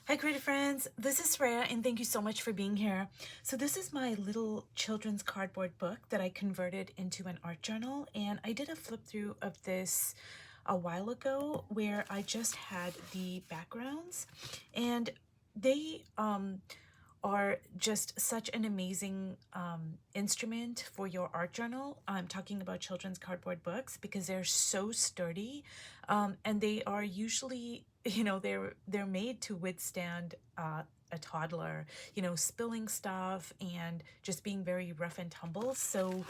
Hi, creative friends. This is Freya, and thank you so much for being here. So this is my little children's cardboard book that I converted into an art journal, and I did a flip through of this a while ago where I just had the backgrounds, and they are just such an amazing instrument for your art journal. I'm talking about children's cardboard books because they're so sturdy, and they are usually, they're made to withstand a toddler, spilling stuff and just being very rough and tumble. So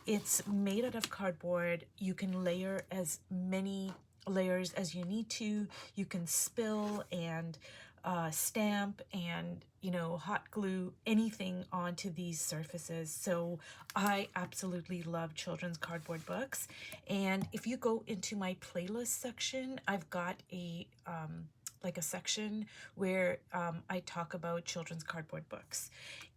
it's made out of cardboard. You can layer as many layers as you need to. You can spill and stamp and hot glue anything onto these surfaces. So I absolutely love children's cardboard books, and if you go into my playlist section, I've got a like a section where I talk about children's cardboard books,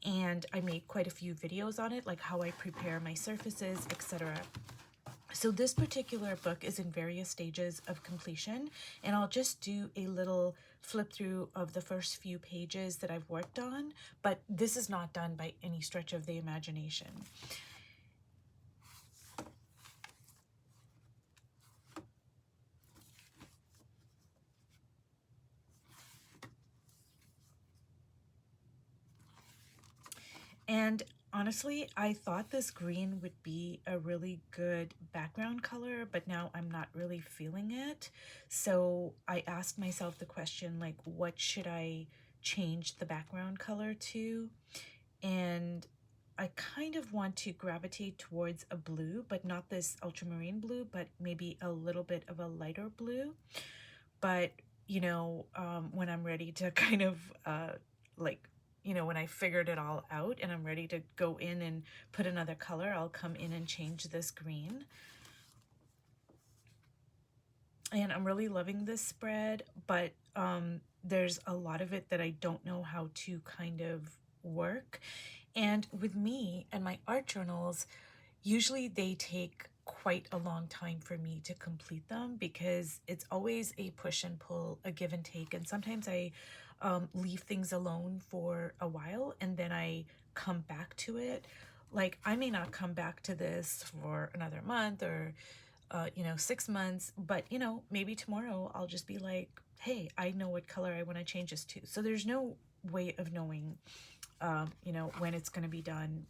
and I made quite a few videos on it, like how I prepare my surfaces, etc. So this particular book is in various stages of completion, and I'll just do a little flip through of the first few pages that I've worked on, but this is not done by any stretch of the imagination. And honestly, I thought this green would be a really good background color, but now I'm not really feeling it. So I asked myself the question, like, what should I change the background color to? And I kind of want to gravitate towards a blue, but not this ultramarine blue, but maybe a little bit of a lighter blue. But, when I'm ready to kind of like, when I figured it all out and I'm ready to go in and put another color, I'll come in and change this green. And I'm really loving this spread, but there's a lot of it that I don't know how to kind of work. And with me and my art journals, usually they take quite a long time for me to complete them because it's always a push and pull, a give and take. And sometimes I leave things alone for a while and then I come back to it. Like, I may not come back to this for another month or 6 months, but maybe tomorrow I'll just be like, hey, I know what color I want to change this to. So there's no way of knowing when it's going to be done.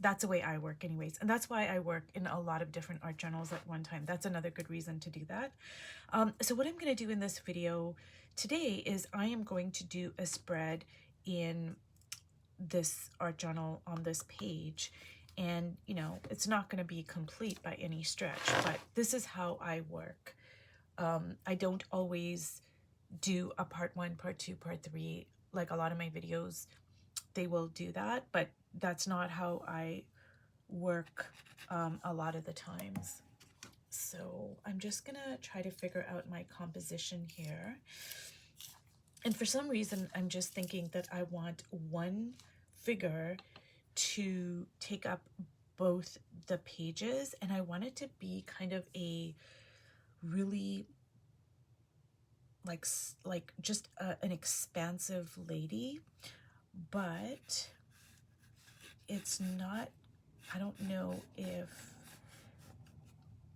That's the way I work anyways, and that's why I work in a lot of different art journals at one time. That's another good reason to do that. So what I'm going to do in this video today is I am going to do a spread in this art journal on this page, and it's not going to be complete by any stretch, but this is how I work. I don't always do a part 1, part 2, part 3 like a lot of my videos. They will do that, but that's not how I work a lot of the times. So I'm just gonna try to figure out my composition here. And for some reason, I'm just thinking that I want one figure to take up both the pages, and I want it to be kind of a really like just an expansive lady, but it's not, I don't know if,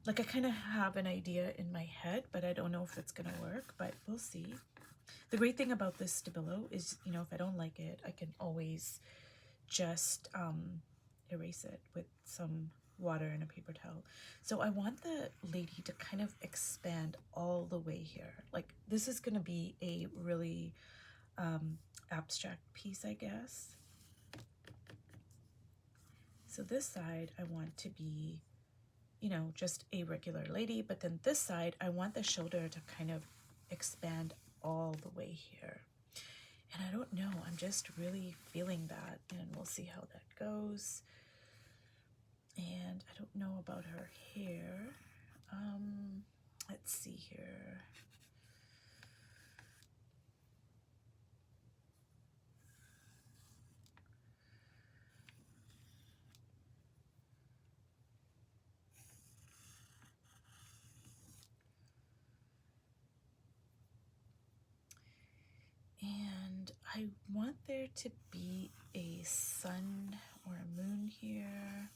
like, I kind of have an idea in my head, but I don't know if it's gonna work, but we'll see. The great thing about this Stabilo is, if I don't like it, I can always just erase it with some water and a paper towel. So I want the lady to kind of expand all the way here. Like, this is gonna be a really abstract piece, I guess. So this side I want to be, just a regular lady, but then this side I want the shoulder to kind of expand all the way here. And I don't know, I'm just really feeling that, and we'll see how that goes. And I don't know about her hair. Let's see here. I want there to be a sun or a moon here.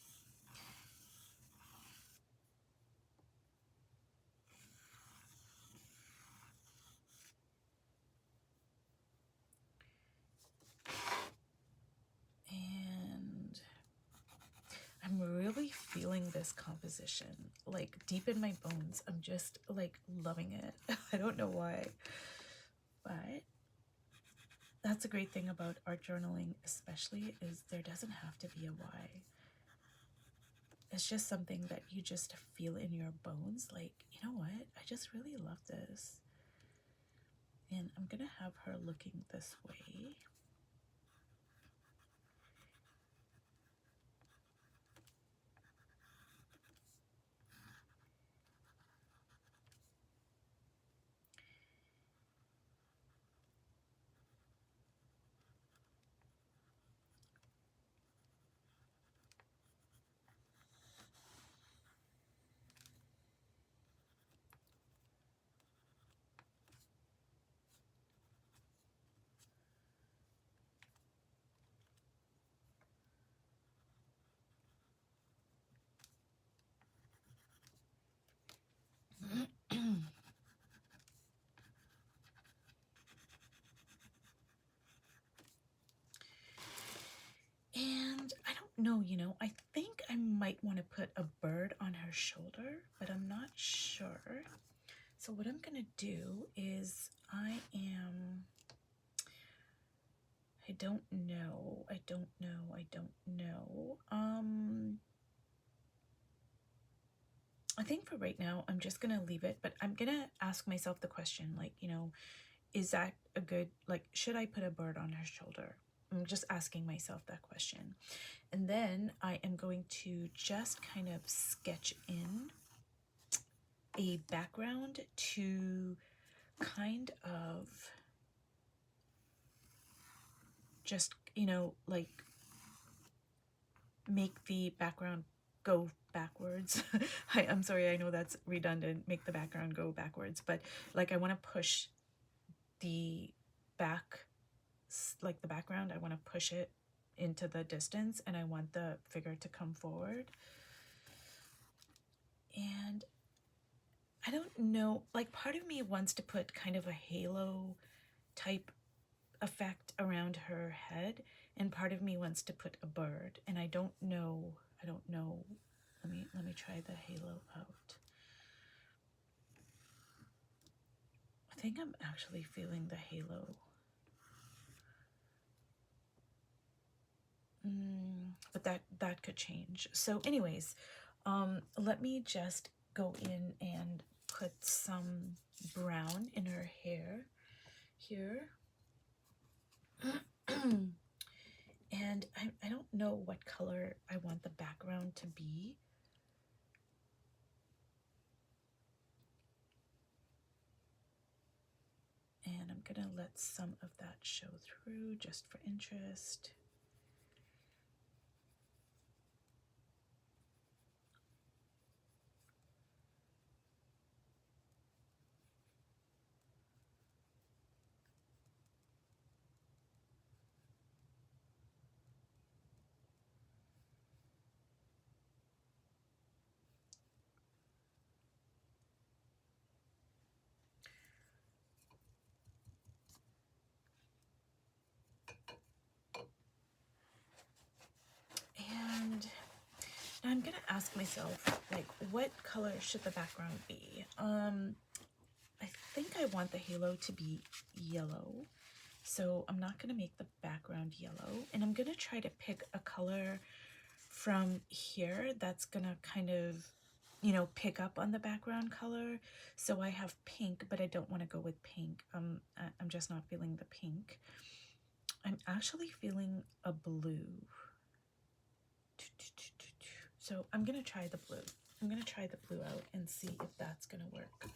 And I'm really feeling this composition, like deep in my bones. I'm just like loving it. I don't know why, but that's a great thing about art journaling, especially, is there doesn't have to be a why. It's just something that you just feel in your bones, like, you know what, I just really love this. And I'm gonna have her looking this way. And I don't know, I think I might want to put a bird on her shoulder, but I'm not sure. So what I'm gonna do is I don't know. I think for right now, I'm just gonna leave it, but I'm gonna ask myself the question, like, is that a good, like, should I put a bird on her shoulder? I'm just asking myself that question. And then I am going to just kind of sketch in a background to kind of just, like make the background go backwards. I'm sorry, I know that's redundant, make the background go backwards, but like I want to push the back, like the background, I want to push it into the distance, and I want the figure to come forward. And I don't know, like part of me wants to put kind of a halo type effect around her head, and part of me wants to put a bird, and I don't know. Let me try the halo out. I think I'm actually feeling the halo. But that could change. So anyways, let me just go in and put some brown in her hair here. And I don't know what color I want the background to be. And I'm gonna let some of that show through just for interest. And I'm gonna ask myself, like, what color should the background be? I think I want the halo to be yellow, so I'm not gonna make the background yellow, and I'm gonna try to pick a color from here that's gonna kind of, pick up on the background color. So I have pink, but I don't want to go with pink. I'm just not feeling the pink. I'm actually feeling a blue. So I'm gonna try the blue. I'm gonna try the blue out and see if that's gonna work.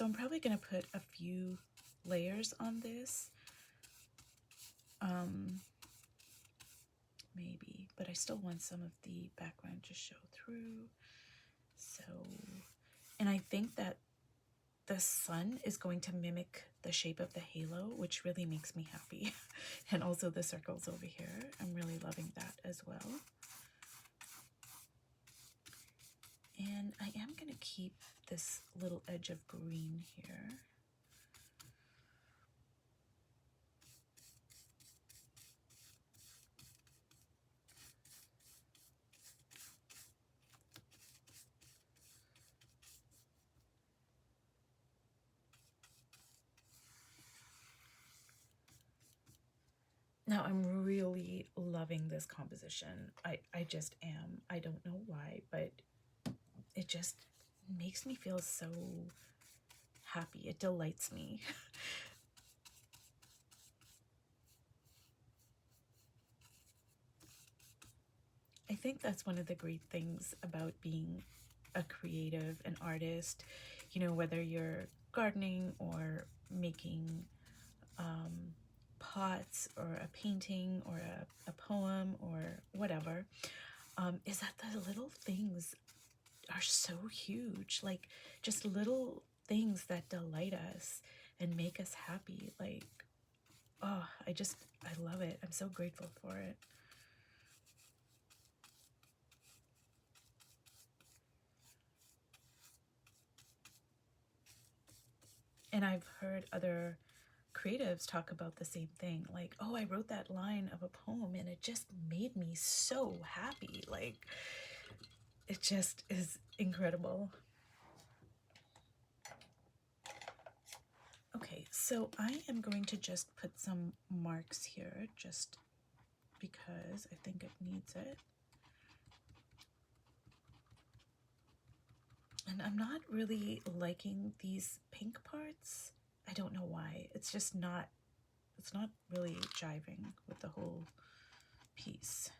So I'm probably going to put a few layers on this. Maybe, but I still want some of the background to show through. So, and I think that the sun is going to mimic the shape of the halo, which really makes me happy. And also the circles over here. I'm really loving that as well. And I am going to keep this little edge of green here. Now I'm really loving this composition. I just am. I don't know why, but it just makes me feel so happy. It delights me. I think that's one of the great things about being a creative, an artist, you know, whether you're gardening or making pots or a painting or a poem or whatever, is that the little things are so huge. Like just little things that delight us and make us happy. Like, oh, I love it. I'm so grateful for it. And I've heard other creatives talk about the same thing. Like, oh, I wrote that line of a poem and it just made me so happy. Like, it just is incredible. Okay, so I am going to just put some marks here just because I think it needs it. And I'm not really liking these pink parts. I don't know why. It's just not, it's not really jiving with the whole piece.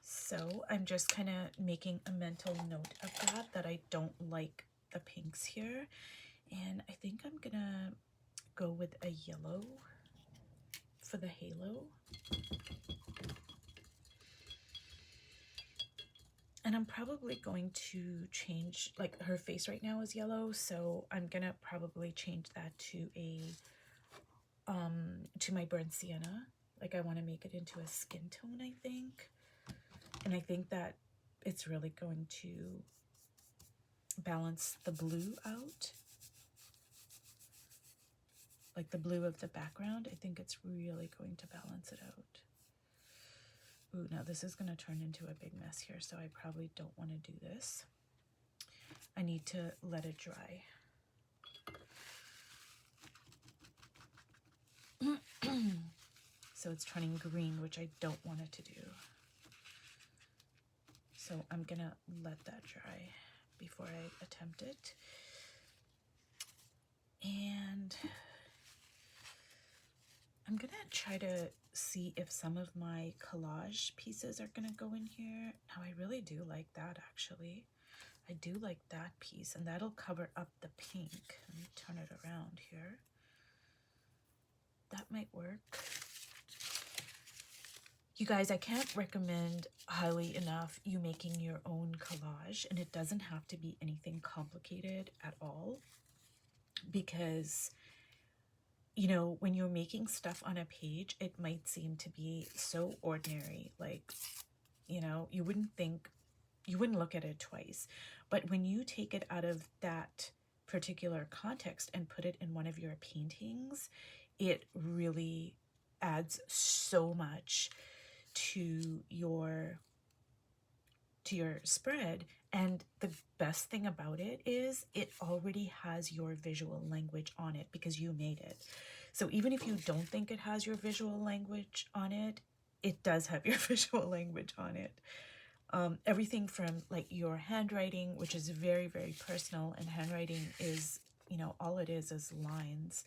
So I'm just kind of making a mental note of that I don't like the pinks here. And I think I'm gonna go with a yellow for the halo. And I'm probably going to change, like her face right now is yellow, so I'm gonna probably change that to a, to my burnt sienna. Like I wanna make it into a skin tone, I think. And I think that it's really going to balance the blue out. Like the blue of the background, I think it's really going to balance it out. Ooh, now this is going to turn into a big mess here, so I probably don't want to do this. I need to let it dry. So it's turning green, which I don't want it to do. So I'm going to let that dry before I attempt it. And I'm gonna try to see if some of my collage pieces are gonna go in here. Now I really do like that actually. I do like that piece, and that'll cover up the pink. Let me turn it around here. That might work. You guys, I can't recommend highly enough you making your own collage, and it doesn't have to be anything complicated at all, because you know, when you're making stuff on a page, it might seem to be so ordinary. Like, you know, you wouldn't look at it twice. But when you take it out of that particular context and put it in one of your paintings, it really adds so much to your spread. And the best thing about it is it already has your visual language on it because you made it. So even if you don't think it has your visual language on it, it does have your visual language on it. Everything from like your handwriting, which is very, very personal, and handwriting is, you know, all it is lines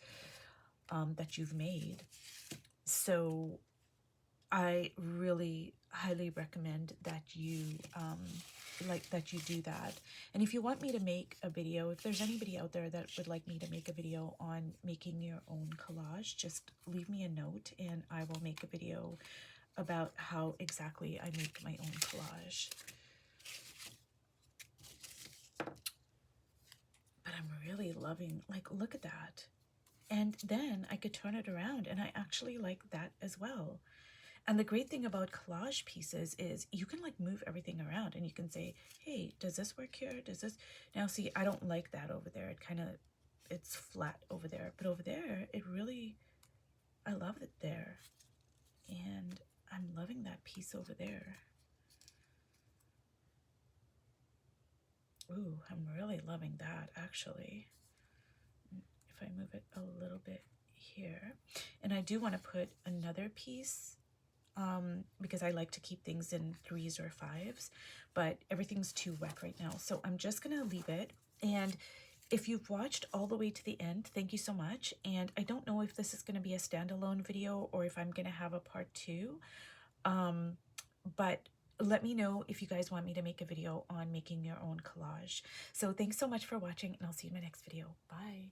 that you've made. So I really highly recommend that you that you do that. And if you want me to make a video, if there's anybody out there that would like me to make a video on making your own collage, just leave me a note and I will make a video about how exactly I make my own collage. But I'm really loving, like, look at that. And then I could turn it around and I actually like that as well. And the great thing about collage pieces is you can like move everything around and you can say, hey, does this work here? Does this? Now see, I don't like that over there. It kind of, it's flat over there. But over there, it really, I love it there. And I'm loving that piece over there. Ooh, I'm really loving that actually. If I move it a little bit here. And I do want to put another piece because I like to keep things in 3s or 5s, but everything's too wet right now. So I'm just gonna leave it. And if you've watched all the way to the end, thank you so much. And I don't know if this is gonna be a standalone video or if I'm gonna have a part 2, but let me know if you guys want me to make a video on making your own collage. So thanks so much for watching and I'll see you in my next video. Bye.